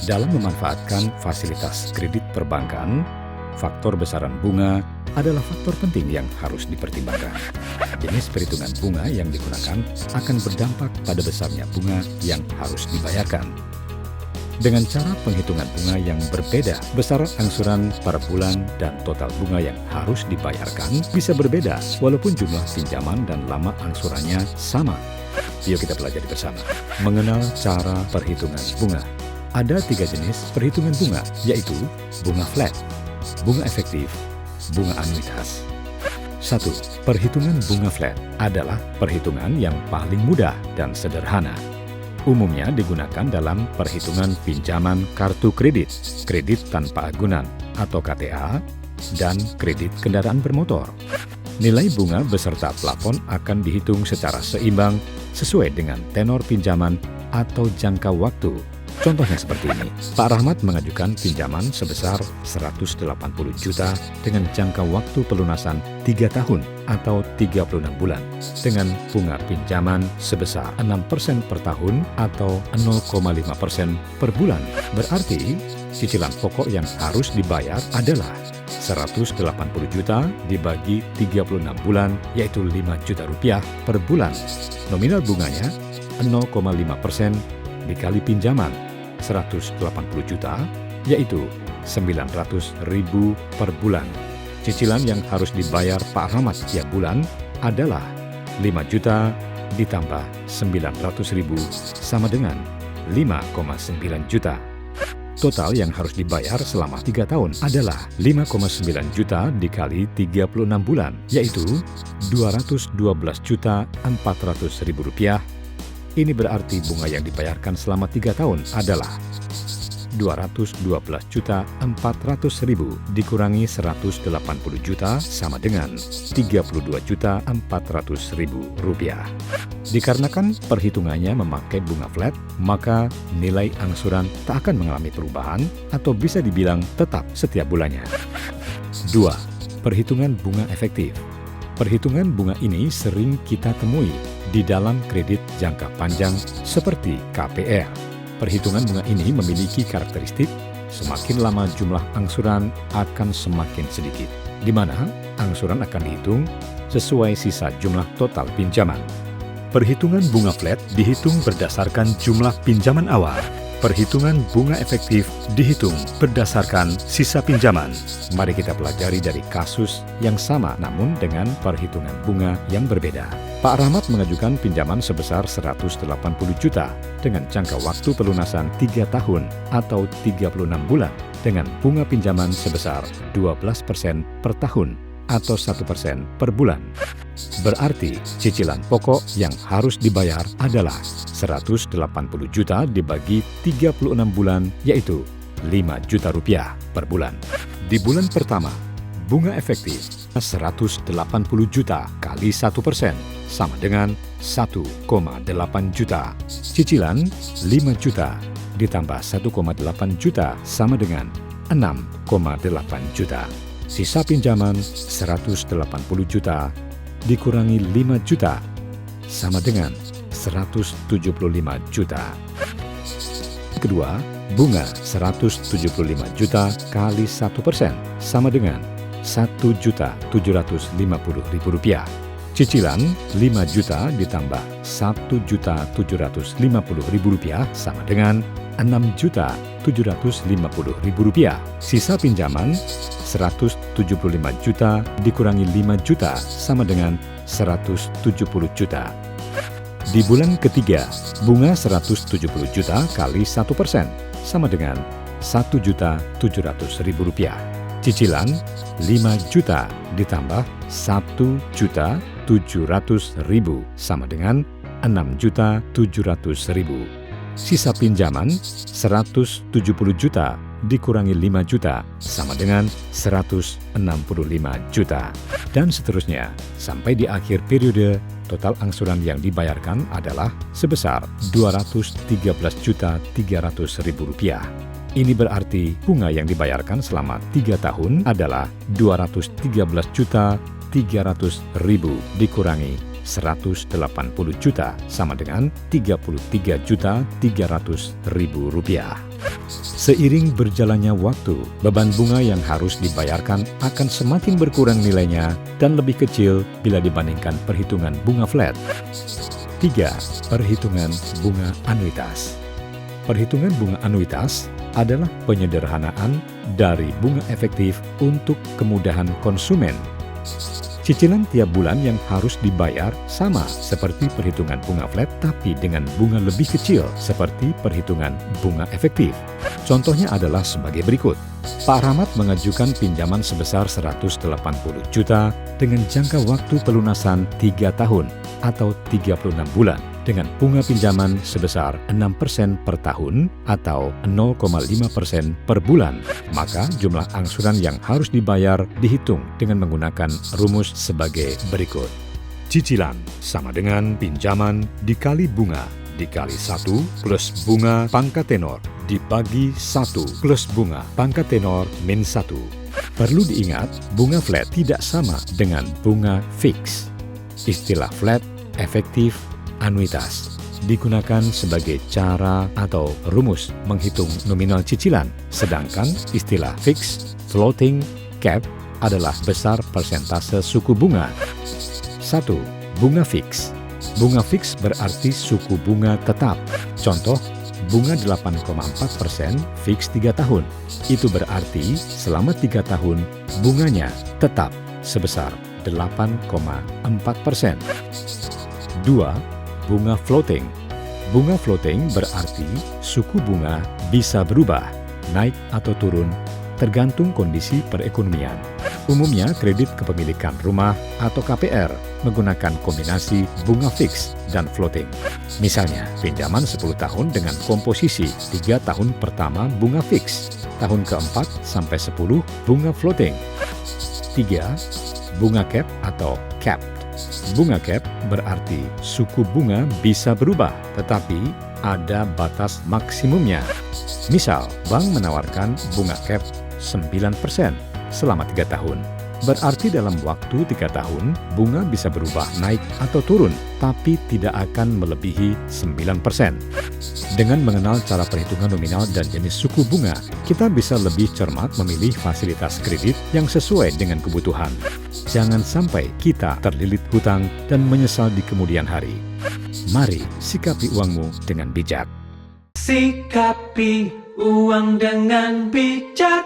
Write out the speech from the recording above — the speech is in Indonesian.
Dalam memanfaatkan fasilitas kredit perbankan, faktor besaran bunga adalah faktor penting yang harus dipertimbangkan. Jenis perhitungan bunga yang digunakan akan berdampak pada besarnya bunga yang harus dibayarkan. Dengan cara penghitungan bunga yang berbeda, besar angsuran per bulan dan total bunga yang harus dibayarkan bisa berbeda walaupun jumlah pinjaman dan lama angsurannya sama. Yuk kita pelajari bersama. Mengenal cara perhitungan bunga. Ada 3 jenis perhitungan bunga, yaitu bunga flat, bunga efektif, bunga anuitas. 1. Perhitungan bunga flat adalah perhitungan yang paling mudah dan sederhana. Umumnya digunakan dalam perhitungan pinjaman kartu kredit, kredit tanpa agunan atau KTA, dan kredit kendaraan bermotor. Nilai bunga beserta plafon akan dihitung secara seimbang sesuai dengan tenor pinjaman atau jangka waktu. Contohnya seperti ini, Pak Rahmat mengajukan pinjaman sebesar 180 juta dengan jangka waktu pelunasan 3 tahun atau 36 bulan dengan bunga pinjaman sebesar 6% per tahun atau 0,5% per bulan. Berarti cicilan pokok yang harus dibayar adalah 180 juta dibagi 36 bulan yaitu 5 juta rupiah per bulan. Nominal bunganya 0,5% dikali pinjaman 180 juta, yaitu 900.000 per bulan. Cicilan yang harus dibayar Pak Rahmat tiap bulan adalah 5 juta ditambah 900.000 sama dengan 5,9 juta. Total yang harus dibayar selama 3 tahun adalah 5,9 juta dikali 36 bulan, yaitu 212.400.000 rupiah. Ini berarti bunga yang dibayarkan selama 3 tahun adalah 212.400.000 dikurangi 180 juta sama dengan 32.400.000 rupiah. Dikarenakan perhitungannya memakai bunga flat, maka nilai angsuran tak akan mengalami perubahan atau bisa dibilang tetap setiap bulannya. 2. Perhitungan bunga efektif. Perhitungan bunga ini sering kita temui di dalam kredit jangka panjang seperti KPR. Perhitungan bunga ini memiliki karakteristik semakin lama jumlah angsuran akan semakin sedikit, di mana angsuran akan dihitung sesuai sisa jumlah total pinjaman. Perhitungan bunga flat dihitung berdasarkan jumlah pinjaman awal. Perhitungan bunga efektif dihitung berdasarkan sisa pinjaman. Mari kita pelajari dari kasus yang sama namun dengan perhitungan bunga yang berbeda. Pak Rahmat mengajukan pinjaman sebesar 180 juta dengan jangka waktu pelunasan 3 tahun atau 36 bulan dengan bunga pinjaman sebesar 12% per tahun atau 1% per bulan. Berarti cicilan pokok yang harus dibayar adalah 180 juta dibagi 36 bulan yaitu 5 juta rupiah per bulan. Di bulan pertama, bunga efektif 180 juta kali 1% sama dengan 1,8 juta. Cicilan 5 juta ditambah 1,8 juta sama dengan 6,8 juta. Sisa pinjaman 180 juta dikurangi 5 juta sama dengan 175 juta. Kedua, bunga 175 juta kali 1% sama dengan 1.750.000 rupiah. Cicilan 5 juta ditambah 1.750.000 rupiah sama dengan 6.750.000 rupiah. Sisa pinjaman 175 juta dikurangi 5 juta sama dengan 170 juta. Di bulan ketiga, bunga 170 juta kali 1% sama dengan 1.700.000 rupiah. Cicilan 5 juta ditambah 1.700.000 sama dengan 6.700.000. Sisa pinjaman 170 juta dikurangi 5 juta sama dengan 165 juta. Dan seterusnya, sampai di akhir periode, total angsuran yang dibayarkan adalah sebesar 213.300.000 rupiah. Ini berarti bunga yang dibayarkan selama 3 tahun adalah 213.300.000 dikurangi 180 juta sama dengan Rp33.300.000. Seiring berjalannya waktu, beban bunga yang harus dibayarkan akan semakin berkurang nilainya dan lebih kecil bila dibandingkan perhitungan bunga flat. 3. Perhitungan bunga anuitas. Perhitungan bunga anuitas adalah penyederhanaan dari bunga efektif untuk kemudahan konsumen. Cicilan tiap bulan yang harus dibayar sama seperti perhitungan bunga flat tapi dengan bunga lebih kecil seperti perhitungan bunga efektif. Contohnya adalah sebagai berikut. Pak Rahmat mengajukan pinjaman sebesar 180 juta dengan jangka waktu pelunasan 3 tahun atau 36 bulan dengan bunga pinjaman sebesar 6% per tahun atau 0,5% per bulan. Maka jumlah angsuran yang harus dibayar dihitung dengan menggunakan rumus sebagai berikut. Cicilan sama dengan pinjaman dikali bunga dikali 1 plus bunga pangkat tenor dibagi 1 plus bunga pangkat tenor min 1. Perlu diingat, bunga flat tidak sama dengan bunga fix. Istilah flat, efektif, anuitas digunakan sebagai cara atau rumus menghitung nominal cicilan, sedangkan istilah fix, floating, cap adalah besar persentase suku bunga. 1. Bunga fix. Bunga fix berarti suku bunga tetap. Contoh, bunga 8,4% fix 3 tahun. Itu berarti selama 3 tahun bunganya tetap sebesar 8,4%. 2. Bunga floating. Bunga floating berarti suku bunga bisa berubah, naik atau turun, tergantung kondisi perekonomian. Umumnya kredit kepemilikan rumah atau KPR menggunakan kombinasi bunga fix dan floating. Misalnya, pinjaman 10 tahun dengan komposisi 3 tahun pertama bunga fix, tahun keempat sampai 10 bunga floating. 3. Bunga cap atau cap. Bunga cap berarti suku bunga bisa berubah, tetapi ada batas maksimumnya. Misal, bank menawarkan bunga cap 9% selama 3 tahun. Berarti dalam waktu 3 tahun, bunga bisa berubah naik atau turun, tapi tidak akan melebihi 9%. Dengan mengenal cara perhitungan nominal dan jenis suku bunga, kita bisa lebih cermat memilih fasilitas kredit yang sesuai dengan kebutuhan. Jangan sampai kita terlilit hutang dan menyesal di kemudian hari. Mari sikapi uangmu dengan bijak. Sikapi uang dengan bijak.